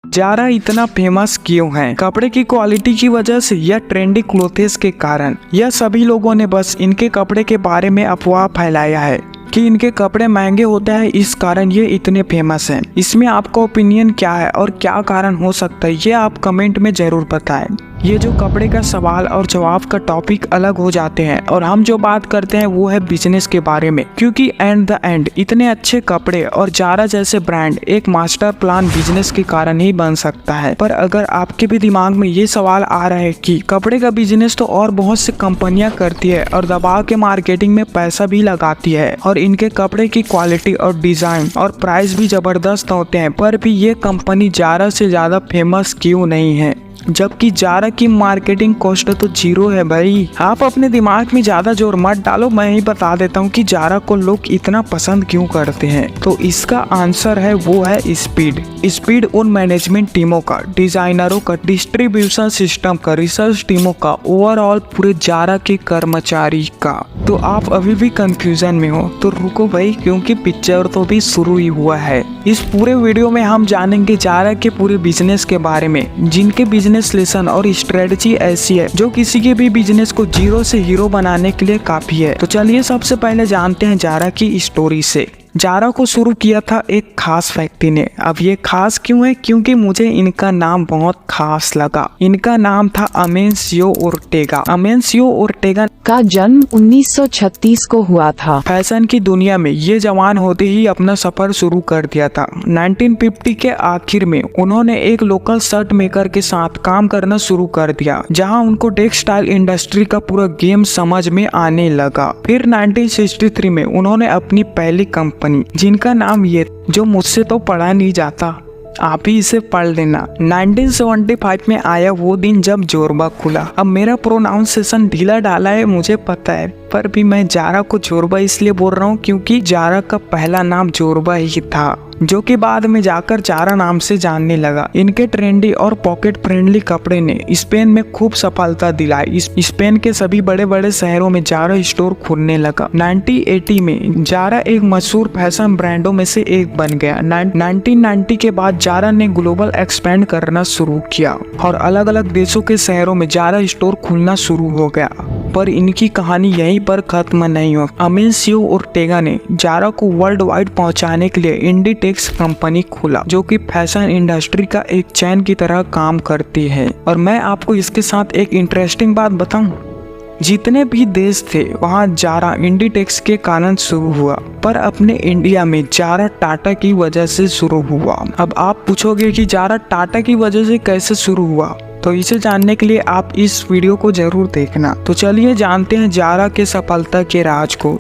Zara इतना famous क्यों है? कपड़े की क्वालिटी की वजह से या ट्रेंडी क्लोथेस के कारण, या सभी लोगों ने बस इनके कपड़े के बारे में अफवाह फैलाया है कि इनके कपड़े महंगे होते हैं, इस कारण ये इतने फेमस हैं। इसमें आपका ओपिनियन क्या है और क्या कारण हो सकता है, ये आप कमेंट में जरूर बताएं। ये जो कपड़े का सवाल और जवाब का टॉपिक अलग हो जाते हैं और हम जो बात करते हैं वो है बिजनेस के बारे में, क्योंकि एंड द एंड इतने अच्छे कपड़े और जारा जैसे ब्रांड एक मास्टर प्लान बिजनेस के कारण ही बन सकता है। पर अगर आपके भी दिमाग में ये सवाल आ रहा है कि कपड़े का बिजनेस तो और बहुत सी कंपनियां करती है और दबा के मार्केटिंग में पैसा भी लगाती है और इनके कपड़े की क्वालिटी और डिजाइन और प्राइस भी जबरदस्त होते हैं, पर भी ये कंपनी जारा से ज्यादा फेमस क्यों नहीं है, जबकि जारा की मार्केटिंग कॉस्ट तो जीरो है भाई। आप अपने दिमाग में ज्यादा जोर मत डालो, मैं ही बता देता हूँ कि जारा को लोग इतना पसंद क्यों करते हैं। तो इसका आंसर है वो है स्पीड उन मैनेजमेंट टीमों का, डिजाइनरों का, डिस्ट्रीब्यूशन सिस्टम का, रिसर्च टीमों का, ओवरऑल पूरे जारा के कर्मचारी का। तो आप अभी भी कंफ्यूजन में हो तो रुको भाई, क्योंकि पिक्चर तो भी शुरू ही हुआ है। इस पूरे वीडियो में हम जानेंगे जारा के पूरे बिजनेस के बारे में, जिनके बिजनेस लेसन और स्ट्रेटजी ऐसी है जो किसी के भी बिजनेस को जीरो से हीरो बनाने के लिए काफी है। तो चलिए सबसे पहले जानते हैं जारा की स्टोरी से। जारा को शुरू किया था एक खास व्यक्ति ने। अब ये खास क्यों है? क्योंकि मुझे इनका नाम बहुत खास लगा। इनका नाम था अमेंसियो ओर्टेगा। अमेंसियो ओर्टेगा का जन्म 1936 को हुआ था। फैशन की दुनिया में ये जवान होते ही अपना सफर शुरू कर दिया था। 1950 के आखिर में उन्होंने एक लोकल शर्ट मेकर के साथ काम करना शुरू कर दिया, जहां उनको टेक्सटाइल इंडस्ट्री का पूरा गेम समझ में आने लगा। फिर 1963 में उन्होंने अपनी पहली कंपनी, जिनका नाम ये जो मुझसे तो पढ़ा नहीं जाता, आप ही इसे पढ़ लेना, 1975 में आया वो दिन जब जोरबा खुला। अब मेरा प्रोनाउंसिएशन ढीला डाला है मुझे पता है, पर भी मैं जारा को जोरबा इसलिए बोल रहा हूँ क्योंकि जारा का पहला नाम जोरबा ही था, जो कि बाद में जाकर जारा नाम से जानने लगा। इनके ट्रेंडी और पॉकेट फ्रेंडली कपड़े ने स्पेन में खूब सफलता दिलाई। स्पेन के सभी बड़े बड़े शहरों में जारा स्टोर खुलने लगा। 1980 में जारा एक मशहूर फैशन ब्रांडों में से एक बन गया। 1990 के बाद जारा ने ग्लोबल एक्सपेंड करना शुरू किया और अलग अलग देशों के शहरों में जारा स्टोर खुलना शुरू हो गया। पर इनकी कहानी यहीं पर खत्म नहीं हुआ। अमेंसियो ओर्टेगा ने जारा को वर्ल्ड वाइड पहुंचाने के लिए इंडीटेक्स कंपनी खोला, जो कि फैशन इंडस्ट्री का एक चैन की तरह काम करती है। और मैं आपको इसके साथ एक इंटरेस्टिंग बात बताऊं, जितने भी देश थे वहां जारा इंडीटेक्स के कारण शुरू हुआ, पर अपने इंडिया में जारा टाटा की वजह से शुरू हुआ। अब आप पूछोगे कि जारा टाटा की वजह से कैसे शुरू हुआ, तो इसे जानने के लिए आप इस वीडियो को जरूर देखना। तो चलिए जानते हैं जारा के सफलता के राज को।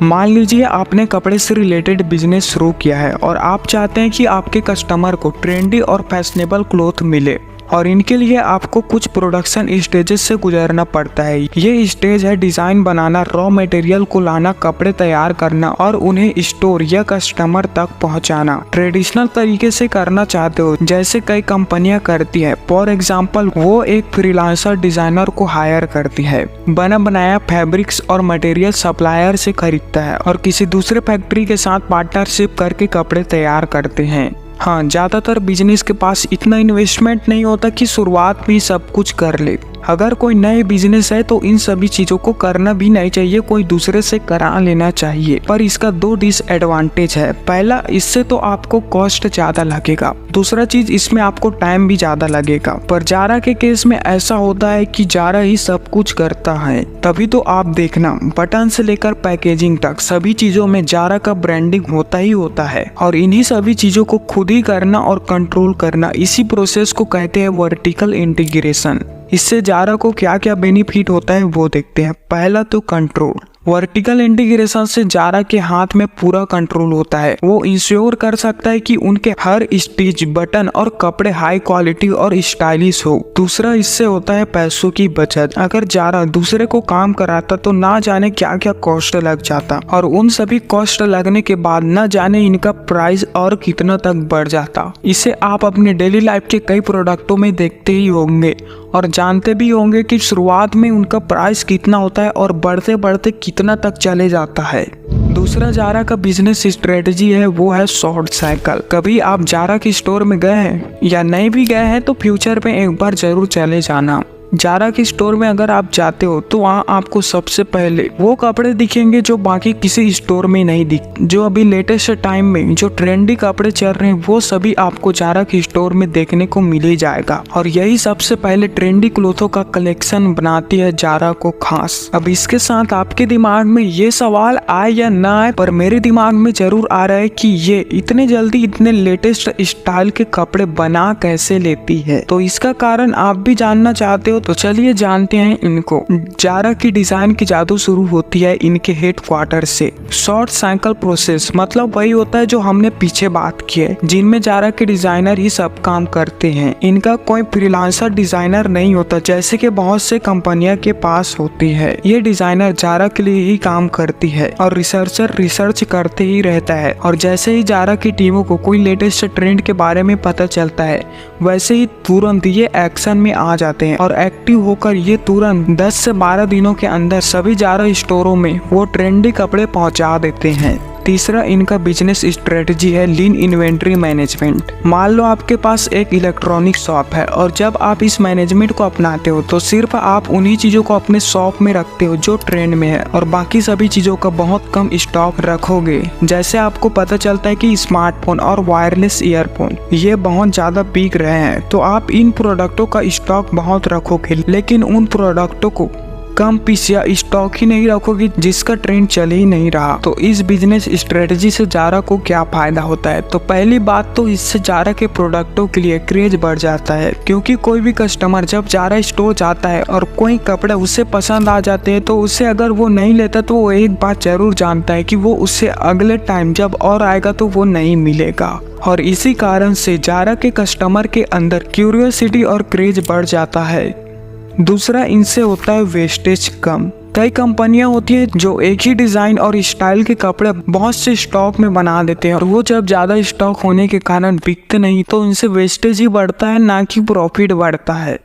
मान लीजिए आपने कपड़े से रिलेटेड बिजनेस शुरू किया है और आप चाहते हैं कि आपके कस्टमर को ट्रेंडी और फैशनेबल क्लोथ मिले, और इनके लिए आपको कुछ प्रोडक्शन स्टेजेस से गुजरना पड़ता है। ये स्टेज है डिजाइन बनाना, रॉ मटेरियल को लाना, कपड़े तैयार करना और उन्हें स्टोर या कस्टमर तक पहुंचाना। ट्रेडिशनल तरीके से करना चाहते हो जैसे कई कंपनियां करती है, फॉर एग्जांपल वो एक फ्रीलांसर डिजाइनर को हायर करती है, बना बनाया फैब्रिक्स और मटेरियल सप्लायर से खरीदता है और किसी दूसरे फैक्ट्री के साथ पार्टनरशिप करके कपड़े तैयार करते हैं। हाँ, ज्यादातर बिजनेस के पास इतना इन्वेस्टमेंट नहीं होता कि शुरुआत में सब कुछ कर ले। अगर कोई नए बिजनेस है तो इन सभी चीजों को करना भी नहीं चाहिए, कोई दूसरे से करा लेना चाहिए। पर इसका दो डिसएडवांटेज है। पहला, इससे तो आपको कॉस्ट ज्यादा लगेगा। दूसरा चीज, इसमें आपको टाइम भी ज्यादा लगेगा। पर जारा के केस में ऐसा होता है कि जारा ही सब कुछ करता है, तभी तो आप देखना बटन से लेकर पैकेजिंग तक सभी चीजों में जारा का ब्रांडिंग होता ही होता है। और इन्हीं सभी चीजों को खुद ही करना और कंट्रोल करना, इसी प्रोसेस को कहते हैं वर्टिकल इंटीग्रेशन। इससे जारा को क्या क्या बेनिफिट होता है वो देखते हैं। पहला तो कंट्रोल। वर्टिकल इंटीग्रेशन से जारा के हाथ में पूरा कंट्रोल होता है। वो इंश्योर कर सकता है कि उनके हर स्टिच, बटन और कपड़े हाई क्वालिटी और स्टाइलिश हो। दूसरा, इससे होता है पैसों की बचत। अगर जारा दूसरे को काम कराता तो ना जाने क्या क्या कॉस्ट लग जाता, और उन सभी कॉस्ट लगने के बाद न जाने इनका प्राइस और कितना तक बढ़ जाता। इसे आप अपने डेली लाइफ के कई प्रोडक्टों में देखते ही होंगे और जानते भी होंगे कि शुरुआत में उनका प्राइस कितना होता है और बढ़ते बढ़ते कितना तक चले जाता है। दूसरा जारा का बिजनेस स्ट्रेटजी है वो है शॉर्ट साइकिल। कभी आप जारा के स्टोर में गए हैं या नहीं भी गए हैं तो फ्यूचर में एक बार जरूर चले जाना। जारा के स्टोर में अगर आप जाते हो तो वहाँ आपको सबसे पहले वो कपड़े दिखेंगे जो बाकी किसी स्टोर में नहीं दिख, जो अभी लेटेस्ट टाइम में जो ट्रेंडी कपड़े चल रहे हैं वो सभी आपको जारा के स्टोर में देखने को मिल ही जाएगा। और यही सबसे पहले ट्रेंडी क्लोथों का कलेक्शन बनाती है जारा को खास। अब इसके साथ आपके दिमाग में ये सवाल आए या ना आए, पर मेरे दिमाग में जरूर आ रहा है कि ये इतने जल्दी इतने लेटेस्ट स्टाइल के कपड़े बना कैसे लेती है। तो इसका कारण आप भी जानना चाहते हो तो चलिए जानते हैं इनको। जारा की डिजाइन की जादू शुरू होती है इनके हेड क्वार्टर से। शॉर्ट साइकिल प्रोसेस मतलब वही होता है जो हमने पीछे बात की है, जिनमें जारा के डिजाइनर ही सब काम करते हैं। इनका कोई फ्रीलांसर डिजाइनर नहीं होता जैसे कि बहुत से कंपनियां के पास होती है। ये डिजाइनर जारा के लिए ही काम करती है और रिसर्चर रिसर्च करते ही रहता है। और जैसे ही जारा की टीमों को कोई लेटेस्ट ट्रेंड के बारे में पता चलता है वैसे ही तुरंत ये एक्शन में आ जाते हैं और एक्टिव होकर ये तुरंत 10 से 12 दिनों के अंदर सभी जारा स्टोरों में वो ट्रेंडी कपड़े पहुंचा देते हैं। तीसरा इनका बिजनेस स्ट्रेटजी है लीन इन्वेंट्री मैनेजमेंट। मान लो आपके पास एक इलेक्ट्रॉनिक शॉप है और जब आप इस मैनेजमेंट को अपनाते हो तो सिर्फ आप उन्हीं चीजों को अपने शॉप में रखते हो जो ट्रेंड में है और बाकी सभी चीजों का बहुत कम स्टॉक रखोगे। जैसे आपको पता चलता है कि स्मार्टफोन और वायरलेस ईयरफोन ये बहुत ज्यादा बिक रहे हैं तो आप इन प्रोडक्टों का स्टॉक बहुत रखोगे, लेकिन उन प्रोडक्टों को कम पीस या स्टॉक ही नहीं रखोगे जिसका ट्रेंड चल ही नहीं रहा। तो इस बिजनेस स्ट्रेटजी से जारा को क्या फायदा होता है? तो पहली बात तो इससे जारा के प्रोडक्टों के लिए क्रेज बढ़ जाता है, क्योंकि कोई भी कस्टमर जब जारा स्टोर जाता है और कोई कपड़े उसे पसंद आ जाते हैं तो उसे अगर वो नहीं लेता तो वो एक बात जरूर जानता है कि वो उससे अगले टाइम जब और आएगा तो वो नहीं मिलेगा। और इसी कारण से जारा के कस्टमर के अंदर क्यूरियोसिटी और क्रेज बढ़ जाता है। दूसरा इनसे होता है वेस्टेज कम। कई कंपनियां होती है जो एक ही डिजाइन और स्टाइल के कपड़े बहुत से स्टॉक में बना देते हैं और वो जब ज्यादा स्टॉक होने के कारण बिकते नहीं तो इनसे वेस्टेज ही बढ़ता है, ना कि प्रॉफिट बढ़ता है।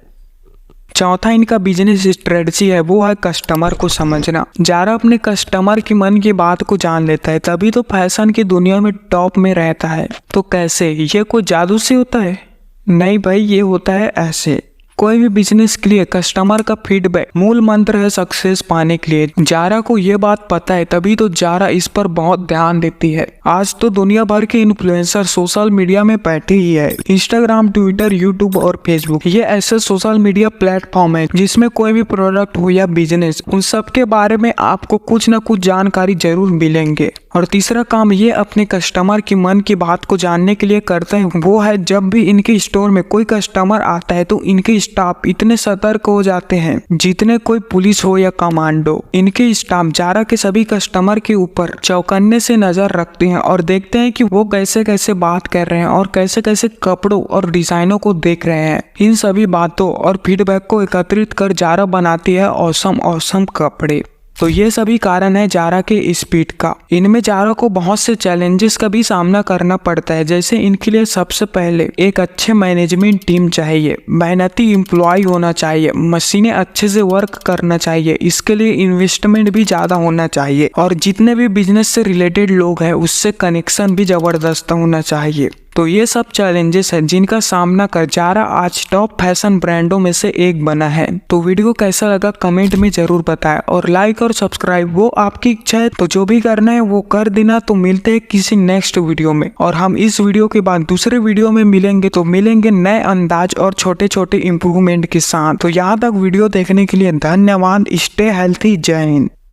चौथा इनका बिजनेस स्ट्रेटजी है वो है कस्टमर को समझना। जारा अपने कस्टमर की मन की बात को जान लेता है, तभी तो फैशन की दुनिया में टॉप में रहता है। तो कैसे? ये कोई जादू से होता है? नहीं भाई, ये होता है ऐसे। कोई भी बिजनेस के लिए कस्टमर का फीडबैक मूल मंत्र है सक्सेस पाने के लिए। जारा को ये बात पता है, तभी तो जारा इस पर बहुत ध्यान देती है। आज तो दुनिया भर के इन्फ्लुएंसर सोशल मीडिया में बैठे ही है। इंस्टाग्राम, ट्विटर, यूट्यूब और फेसबुक ये ऐसे सोशल मीडिया प्लेटफॉर्म है जिसमें कोई भी प्रोडक्ट हो या बिजनेस, उन सब के बारे में आपको कुछ न कुछ जानकारी जरूर मिलेंगे। और तीसरा काम ये अपने कस्टमर की मन की बात को जानने के लिए करते हैं वो है जब भी इनके स्टोर में कोई कस्टमर आता है तो इनके स्टाफ इतने सतर्क हो जाते हैं जितने कोई पुलिस हो या कमांडो। इनके स्टाफ जारा के सभी कस्टमर के ऊपर चौकन्ने से नजर रखते हैं और देखते हैं कि वो कैसे कैसे बात कर रहे हैं और कैसे कैसे कपड़ों और डिजाइनों को देख रहे हैं। इन सभी बातों और फीडबैक को एकत्रित कर जारा बनाती है औसम कपड़े। तो ये सभी कारण है जारा के स्पीड का। इनमें जारा को बहुत से चैलेंजेस का भी सामना करना पड़ता है, जैसे इनके लिए सबसे पहले एक अच्छे मैनेजमेंट टीम चाहिए, मेहनती एम्प्लॉय होना चाहिए, मशीनें अच्छे से वर्क करना चाहिए, इसके लिए इन्वेस्टमेंट भी ज़्यादा होना चाहिए और जितने भी बिजनेस से रिलेटेड लोग हैं उससे कनेक्शन भी ज़बरदस्त होना चाहिए। तो ये सब चैलेंजेस हैं जिनका सामना कर जारा आज टॉप फैशन ब्रांडों में से एक बना है। तो वीडियो कैसा लगा कमेंट में जरूर बताएं और लाइक और सब्सक्राइब वो आपकी इच्छा है, तो जो भी करना है वो कर देना। तो मिलते हैं किसी नेक्स्ट वीडियो में और हम इस वीडियो के बाद दूसरे वीडियो में मिलेंगे, तो मिलेंगे नए अंदाज और छोटे छोटे इम्प्रूवमेंट के साथ। तो यहाँ तक वीडियो देखने के लिए धन्यवाद। Stay healthy. जय हिंद।